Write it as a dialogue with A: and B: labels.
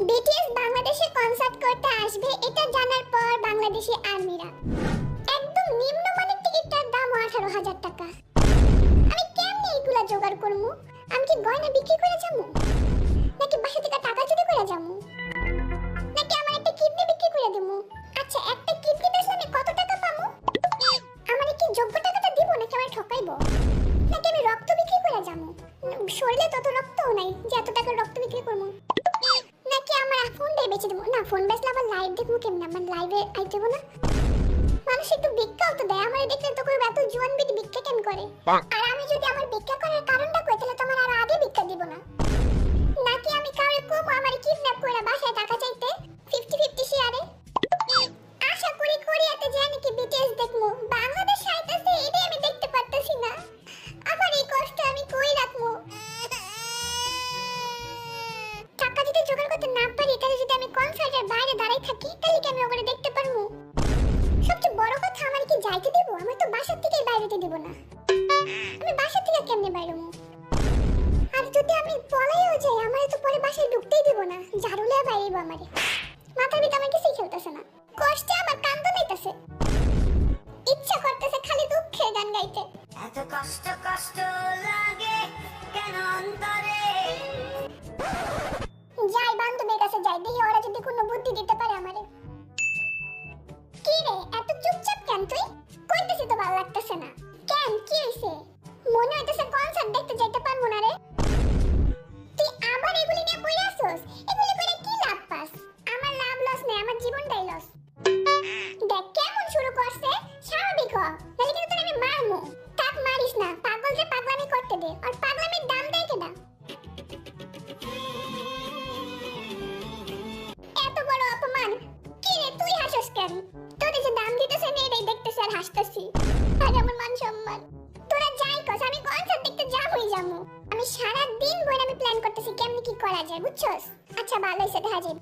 A: BTS বাংলাদেশে concert করতে আসবে এটা জানার পর বাংলাদেশি আর্মিরা একদম নিম্নমানের টিকিটটার দাম 18,000 টাকা। আমি কেমনে এগুলা জোগাড় করবো? আমি কি গয়না বিক্রি করে যাবো, নাকি বাসা থেকে টাকা চুরি করে যাবো, নাকি আমার একটা কিডনি বিক্রি করে দেবো? আচ্ছা, একটা কিডনি বেচলে আমি কত টাকা পাবো? আমার কি যোগ্য টাকাটা দিব, নাকি আমার ঠকাইবো, নাকি আমি রক্ত বিক্রি করে যাবো? শরীরে তত রক্তও নাই যে এত টাকার রক্ত বিক্রি করবো। নাকি আমার ফোনটাই বেচে দেবো? না, ফোন বেচলে আবার লাইভ দেখবো কেমন? আমার লাইভে আইতে দেবো না? মানুষ একটু ভিক্ষাও তো দেয়, আমার দেখলে তো করবে এত জোয়ান বিটি ভিক্ষা কেন করে? আর আমি যদি আমার ভিক্ষা করার কারণটা কই, তাহলে তোমার আর আগে ভিক্ষা দিব না। নাকি আমি কাউরে কমো আমার কিডন্যাপ করে বাসায় টাকা চাইতে 50-50 শেয়ারে? আশা করি কোরিয়াতে যাই নাকি বিটিএস দেখবো, বাংলাদেশ আইতাছে এটাই আমি দেখতে পারতেছি না। আমার এই কষ্ট আমি কই রাখবো? টাকা যদি জোগাড় করতে না পারি, তাহলে যদি আমি কনসার্টের বাইরে দাঁড়াই থাকি, তাহলে কি আমি ওগুলো দেখতে পারবো? সবচেয়ে বড় কথা, আমার কি যাইতে দিব? আমি তো বাসা থেকে বাইরেতে দিব না। আমি বাসা থেকে কেমনে বাইরে হবো? আর যদি আমি পলাইও যাই, আমারে তো পরে বাসায় ঢুকতেই দিব না, ঝাড়ুলে বাইরেব আমারে। মাথার ভিতরে আমার কিছুই খেলতেছে না, কষ্টে আমার কান্দ নাইতেছে, ইচ্ছা করতেছে খালি দুঃখের গান গাইতে।
B: এত কষ্ট কষ্ট লাগে কেন অন্তরে?
A: যাই বান্ধবীর কাছে যাই, দেখি ওরা যদি কোনো বুদ্ধি দিতে পারে আমারে। কি রে, এত চুপচাপ কেন তুই? কইতেছি তো ভালো লাগতেছে না। কেন, কি হইছে? মনে হইতেছে কনসার্ট দেখতে যাইতে পারবো না রে। তুই আবার এগুলি নিয়ে পড়ে আসছস? এগুলি করে কি লাভ পাস? আমার লাভ লস নেই, আমার জীবনটাই লস। দেখ কেমন শুরু করছে, স্বাভাবিক হ, নাহলে কিন্তু তোর আমি মারমু। তাক মারিস না, পাগল যে পাগলামি করতে দে, আর পাগলামির দাম দেয় কেডা? এত বড় অপমান! কি রে, তুই হাসিস কেন? তোর যে দাম দিতেছে না, এটাই দেখতেছি আর হাসতেছি। আর আমার মান সম্মান, তোরা যাই কস, আমি কনসার্ট দেখতে যাবই যাবো। আমি সারা দিন বইরা আমি প্ল্যান করতেছি কেমনে কি করা যায়, বুঝছস? আচ্ছা ভালো হইছে, দেখা যাবে।